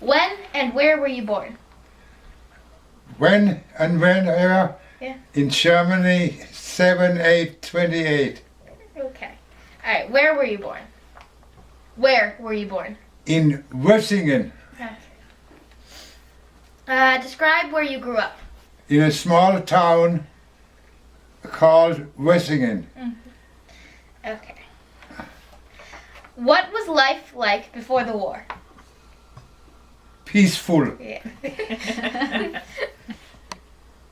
When and where were you born? When and whenever? Yeah. In Germany, 7/8/28. Okay. All right. Where were you born? Where were you born? In Wössingen, Okay. Describe where you grew up. in a small town called Wössingen. Okay. What was life like before the war? Peaceful. Yeah.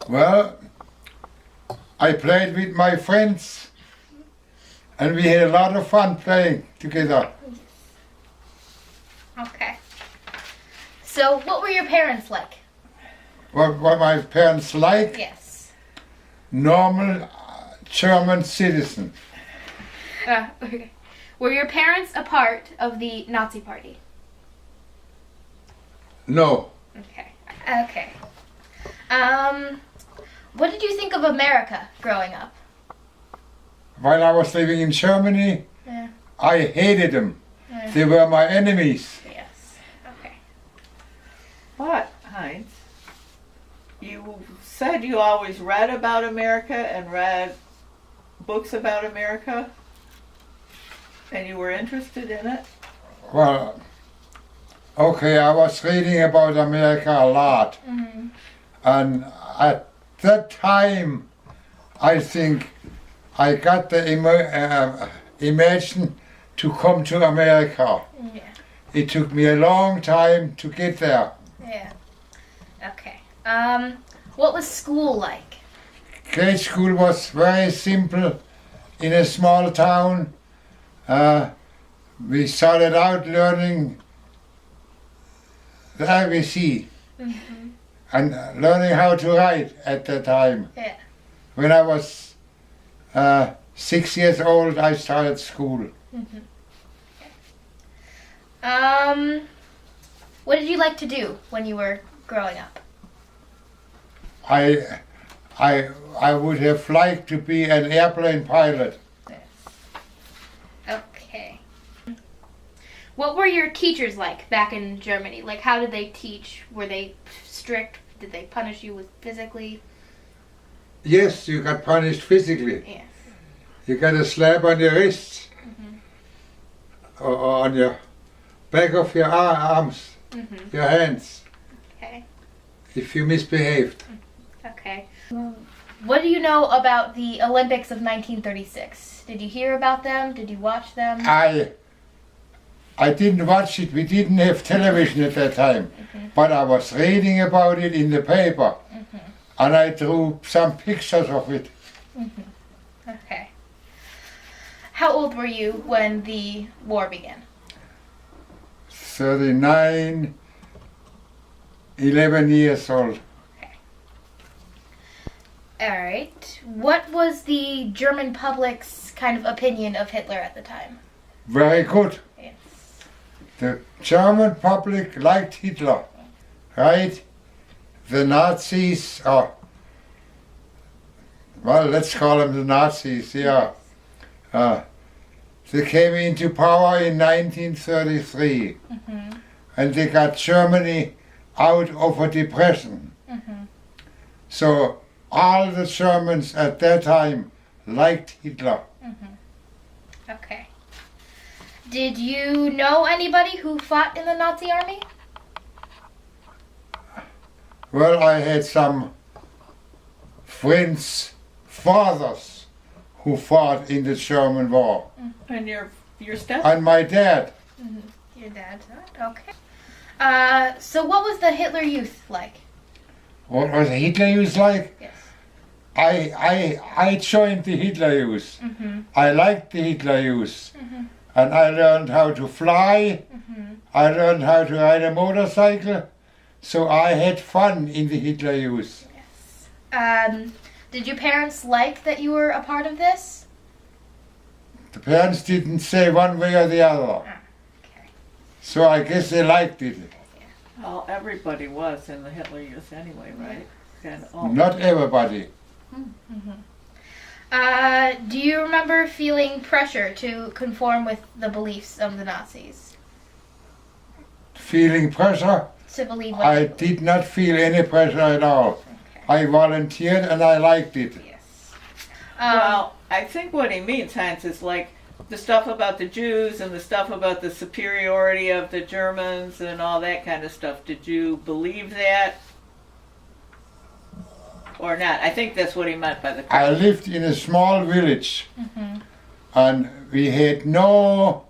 Well, I played with my friends and we had a lot of fun playing together. Okay. So, what were your parents like? What my parents like? Yes. Normal German citizen. Okay. Were your parents a part of the Nazi Party? No. Okay. Okay. What did you think of America growing up? While I was living in Germany, Yeah. I hated them. Yeah. They were my enemies. Yes. Okay. But, Heinz, you said you always read about America and read books about America, and you were interested in it. Well, okay, I was reading about America a lot. Mm-hmm. And at that time, I think I got the imagine to come to America. Yeah. It took me a long time to get there. Yeah. Okay. What was school like? Grade school was very simple in a small town. We started out learning the ABC Mm-hmm. and learning how to write at that time. Yeah. When I was 6 years old, I started school. Mm-hmm. What did you like to do when you were growing up? I would have liked to be an airplane pilot. Okay. What were your teachers like back in Germany? Like, how did they teach? Were they strict? Did they punish you with physically? Yes, you got punished physically. Yes. You got a slap on your wrists Mm-hmm. or on your back of your arms, Mm-hmm. your hands, Okay. if you misbehaved. Okay. What do you know about the Olympics of 1936? Did you hear about them? Did you watch them? I didn't watch it. We didn't have television at that time. But I was reading about it in the paper. And I drew some pictures of it. Okay. How old were you when the war began? 39, 11 years old. All right. What was the German public's kind of opinion of Hitler at the time? Very good. Yes. The German public liked Hitler, right? The Nazis, well, let's call them the Nazis, yeah. They came into power in 1933 and they got Germany out of a depression. So all the Germans at that time liked Hitler. Okay. Did you know anybody who fought in the Nazi army? Well, I had some friends, fathers, who fought in the German war. And your step? And my dad. Your dad. Okay. So what was the Hitler Youth like? What was Hitler Youth like? Yes. I joined the Hitler Youth. I liked the Hitler Youth. And I learned how to fly. I learned how to ride a motorcycle. So I had fun in the Hitler Youth. Yes. Did your parents like that you were a part of this? The parents didn't say one way or the other. Okay. So I guess they liked it. Well, everybody was in the Hitler Youth anyway, right? And Not everybody. Do you remember feeling pressure to conform with the beliefs of the Nazis? Feeling pressure? civilly? I did not feel any pressure at all. Okay. I volunteered and I liked it. Yes. Well, I think what he means, Heinz, is like the stuff about the Jews and the stuff about the superiority of the Germans and all that kind of stuff. Did you believe that? Or not? I think that's what he meant by the question. I lived in a small village and we had no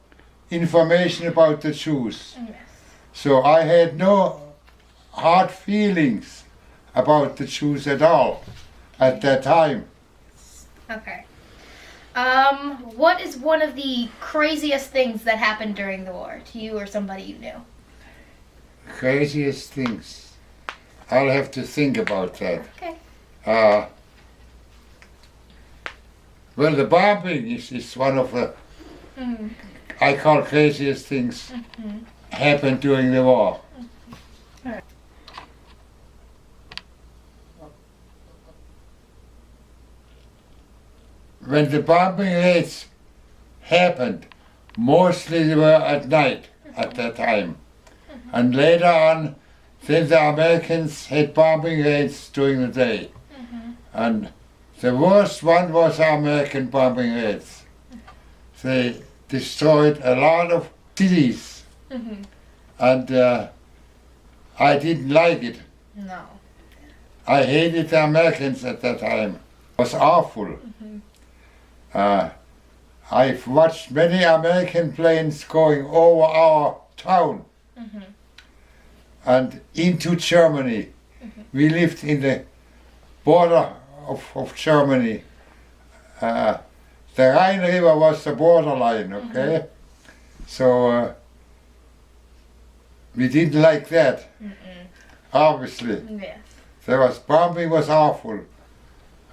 information about the Jews. Yes. So I had no hard feelings about the Jews at all at that time. Okay. What is one of the craziest things that happened during the war to you or somebody you knew? Craziest things. I'll have to think about that. Okay. Well, the bombing is one of the, I call craziest things happened during the war. When the bombing raids happened, mostly they were at night at that time. And later on, then the Americans had bombing raids during the day. And the worst one was the American bombing raids. They destroyed a lot of cities. And I didn't like it. No. I hated the Americans at that time. It was awful. I've watched many American planes going over our town and into Germany. We lived in the border of Germany. The Rhine River was the borderline, okay? So we didn't like that, obviously. Yes. There was bombing was awful.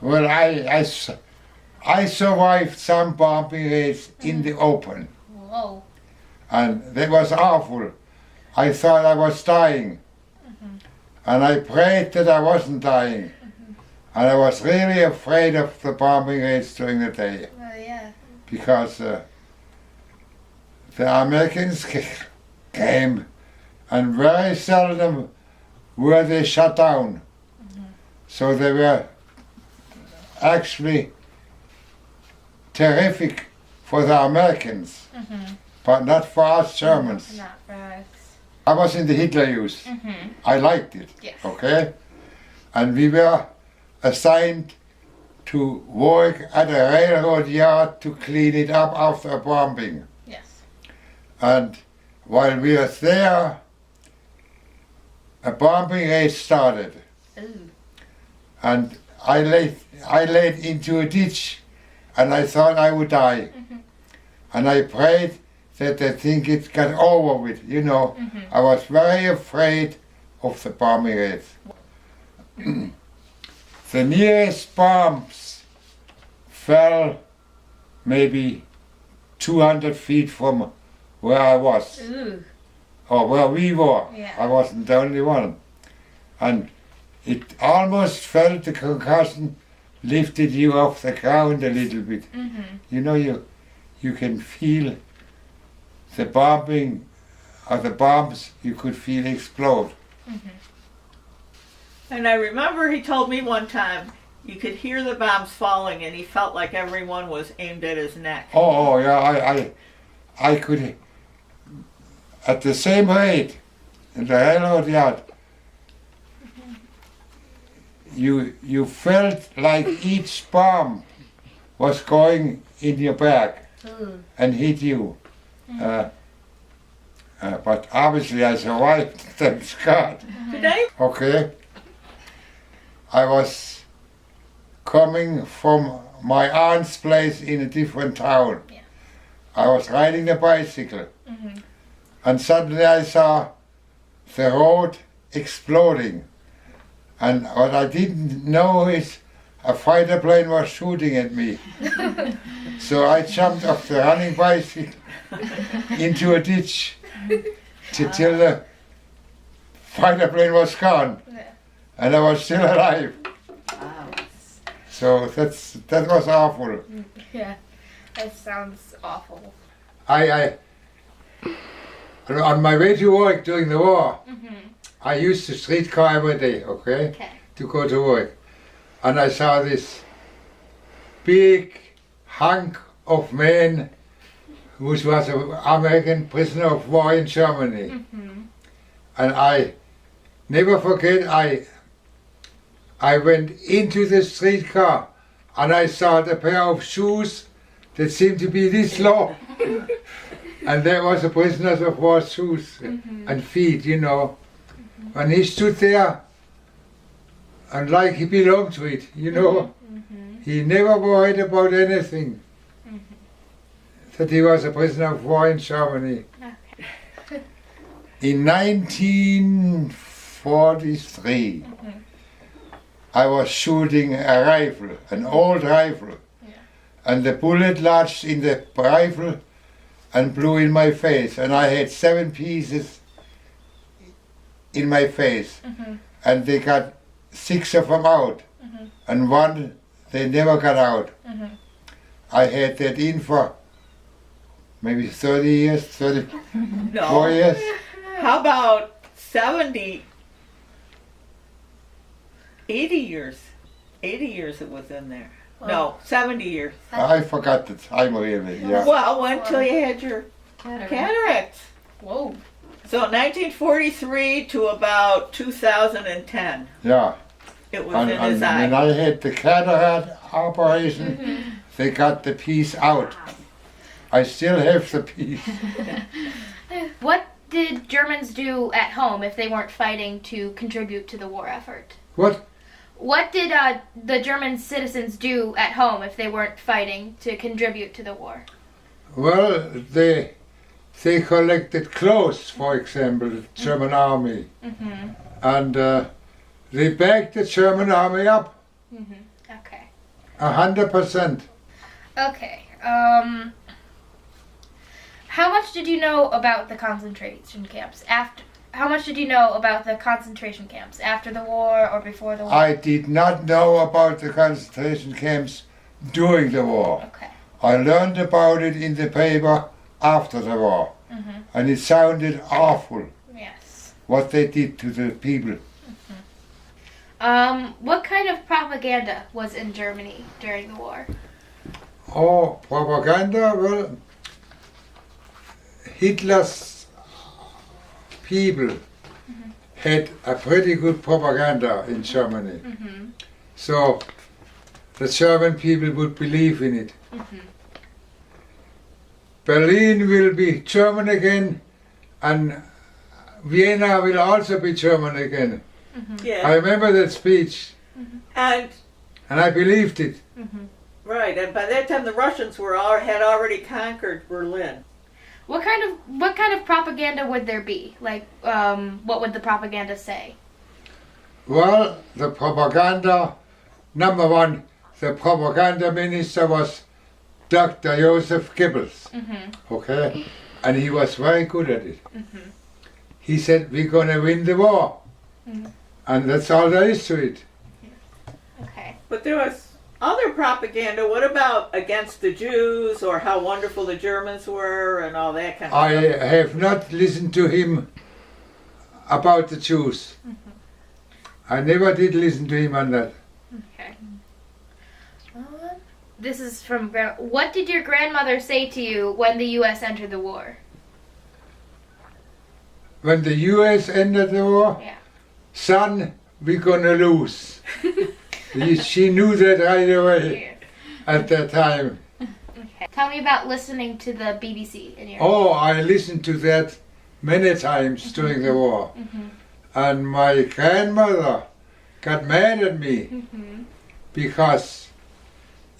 Well, I survived some bombing raids in the open, Whoa. and that was awful. I thought I was dying, and I prayed that I wasn't dying. And I was really afraid of the bombing raids during the day, Oh, yeah. because the Americans came, and very seldom were they shut down. So they were actually terrific for the Americans, but not for us Germans. Not for us. I was in the Hitler Youth. I liked it, Yes. okay? And we were assigned to work at a railroad yard to clean it up after a bombing. Yes. And while we were there, a bombing raid started. Ooh. And I laid into a ditch, and I thought I would die. And I prayed that the thing it got over with, you know. I was very afraid of the bombing raids. The nearest bombs fell maybe 200 feet from where I was, Ooh. or where we were. Yeah. I wasn't the only one. And it almost felt the concussion lifted you off the ground a little bit. You know, you can feel the bombing, or the bombs you could feel explode. And I remember he told me one time you could hear the bombs falling and he felt like everyone was aimed at his neck. Oh yeah, I could, at the same rate, in the railroad yard, you felt like each bomb was going in your back Ooh. and hit you. But obviously I survived, thanks God. Today? Okay. I was coming from my aunt's place in a different town. Yeah. I was riding the bicycle, and suddenly I saw the road exploding. And what I didn't know is a fighter plane was shooting at me. So I jumped off the running bicycle into a ditch till the fighter plane was gone. Yeah. And I was still alive. Wow. So that was awful. Yeah. That sounds awful. I on my way to work during the war, I used the streetcar every day, okay, Okay. to go to work. And I saw this big hunk of man which was an American prisoner of war in Germany. Mm-hmm. And I never forget, I went into the streetcar and I saw a pair of shoes that seemed to be this long. And there was a prisoner of war shoes and feet, you know. And he stood there and like he belonged to it, you know. He never worried about anything. That he was a prisoner of war in Germany. Okay. In 1943, I was shooting a rifle, an old rifle, and the bullet lodged in the rifle and blew in my face, and I had 7 pieces in my face, and they got 6 of them out, and 1 they never got out. I had that in for maybe 30 years, 34 No. years. How about 70, 80 years? 80 years it was in there. No, 70 years. I forgot the time really, yeah. Well, until you had your cataracts. Whoa. So 1943 to about 2010, Yeah. it was And, in his and when eye. I had the cataract operation, they got the piece out. I still have the piece. What did Germans do at home if they weren't fighting to contribute to the war effort? What? What did the German citizens do at home if they weren't fighting to contribute to the war? Well, they collected clothes, for example, the German army. And they backed the German army up, Okay. 100%. Okay. How much did you know about the concentration camps after? How much did you know about the concentration camps after the war or before the war? I did not know about the concentration camps during the war. Okay. I learned about it in the paper after the war. And it sounded awful Yes. what they did to the people. What kind of propaganda was in Germany during the war? Oh, propaganda? Well, Hitler's people had a pretty good propaganda in Germany. So the German people would believe in it. Berlin will be German again, and Vienna will also be German again. I Yeah, remember that speech, and and I believed it. right, and by that time the Russians had already conquered Berlin. What kind of propaganda would there be? Like, what would the propaganda say? Well, the propaganda, number one, the propaganda minister was Dr. Joseph Goebbels, okay? And he was very good at it. He said, we're going to win the war. And that's all there is to it. Okay. But there was other propaganda. What about against the Jews or how wonderful the Germans were and all that kind of I stuff? have not listened to him about the Jews. I never did listen to him on that. Okay. This is from what did your grandmother say to you when the U.S. entered the war? When the US entered the war, Yeah. son, we're gonna lose. She knew that right away at that time. Okay. Tell me about listening to the BBC in your. Oh, I listened to that many times during the war. And my grandmother got mad at me because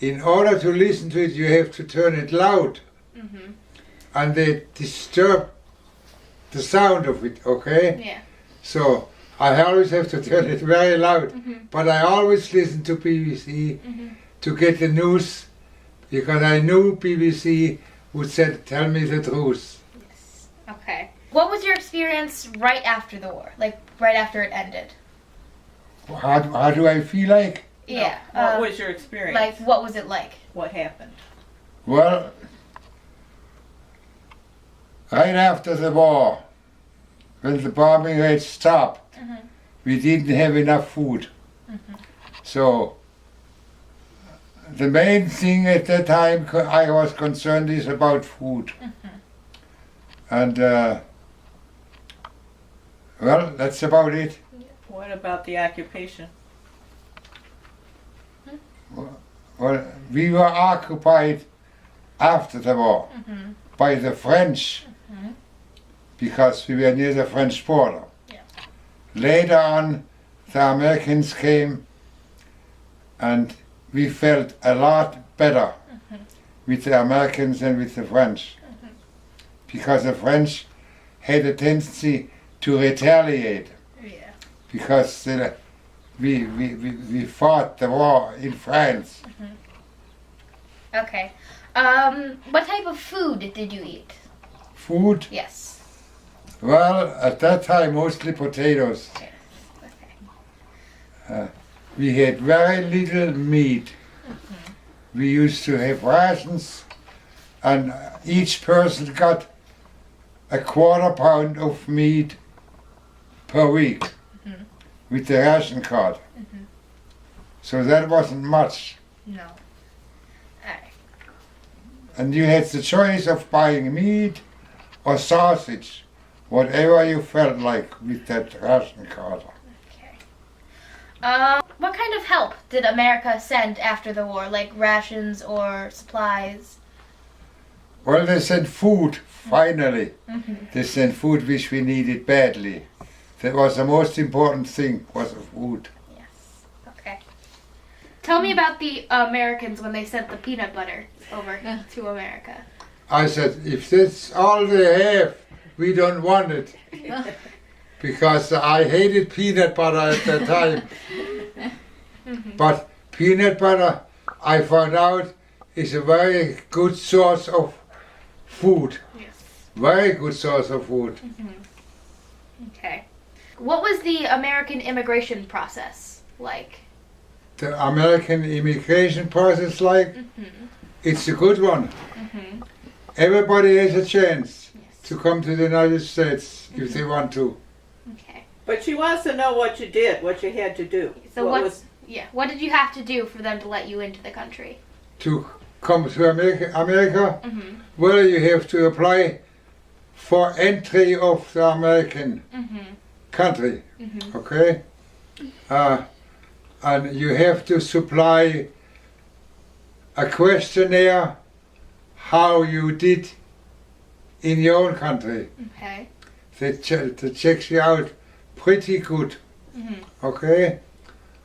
in order to listen to it, you have to turn it loud. And they disturb the sound of it, okay? Yeah. So I always have to turn it very loud. But I always listen to BBC to get the news because I knew BBC would tell me the truth. Yes. Okay. What was your experience right after the war? Like right after it ended? How do I feel like? Yeah. What was your experience? Like what was it like? What happened? Well, right after the war, when the bombing rate stopped, we didn't have enough food. So the main thing at that time I was concerned is about food. And well, that's about it. What about the occupation? Well, we were occupied after the war by the French because we were near the French border. Yeah. Later on, the Americans came and we felt a lot better with the Americans than with the French because the French had a tendency to retaliate Yeah. because we fought the war in France. Okay. What type of food did you eat? Food? Yes. Well, at that time, mostly potatoes. Yes. Okay. We had very little meat. We used to have rations, and each person got a quarter pound of meat per week with the ration card. So that wasn't much. No. Alright. And you had the choice of buying meat or sausage, whatever you felt like with that ration card. Okay. What kind of help did America send after the war, like rations or supplies? Well, they sent food, finally. They sent food which we needed badly. That was the most important thing, was the food. Yes. Okay. Tell me about the Americans when they sent the peanut butter over to America. I said, if that's all they have, we don't want it. Because I hated peanut butter at that time. But peanut butter, I found out, is a very good source of food. Yes. Very good source of food. Okay. What was the American immigration process like? The American immigration process, it's a good one. Everybody has a chance to come to the United States if they want to. Okay. But she wants to know what you did, what you had to do. So what did you have to do for them to let you into the country? To come to America, well, you have to apply for entry of the American country, okay? And you have to supply a questionnaire how you did in your own country. Okay. They checks you out pretty good, okay?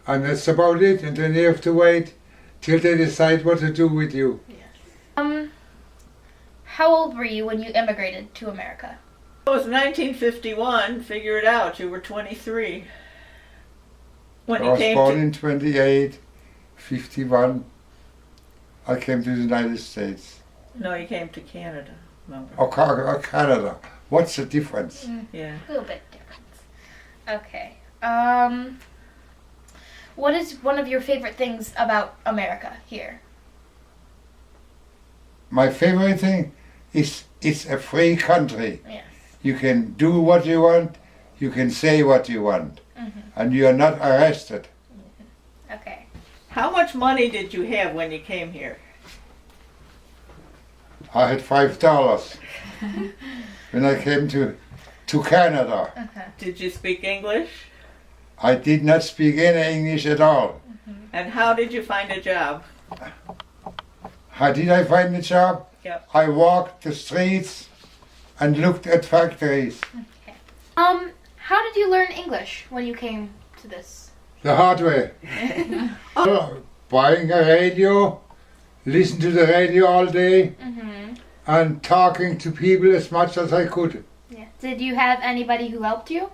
And that's about it, and then you have to wait till they decide what to do with you. How old were you when you immigrated to America? It was 1951. Figure it out. You were 23 when I you was came born to. in 28, 51. I came to the United States. No, you came to Canada. Remember? Or Canada. What's the difference? Yeah. A little bit different. Okay. What is one of your favorite things about America here? My favorite thing is it's a free country. Yes. You can do what you want, you can say what you want, and you are not arrested. Okay. How much money did you have when you came here? I had $5 when I came to Canada. Did you speak English? I did not speak any English at all. And how did you find a job? How did I find a job? Yep. I walked the streets and looked at factories. Okay. How did you learn English when you came to this? The hard way. Buying a radio, listen to the radio all day, and talking to people as much as I could. Yeah. Did you have anybody who helped you?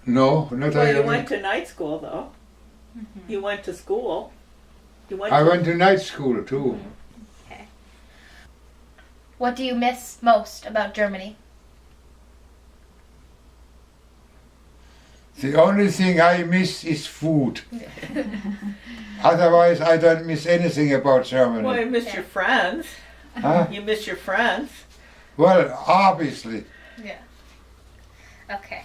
No, not Well, you really. went to night school, though. You went to school. I went to night school too. Okay. What do you miss most about Germany? The only thing I miss is food. Otherwise, I don't miss anything about Germany. Well, you missed your friends. Huh? You miss your friends. Well, obviously, Yeah. Okay.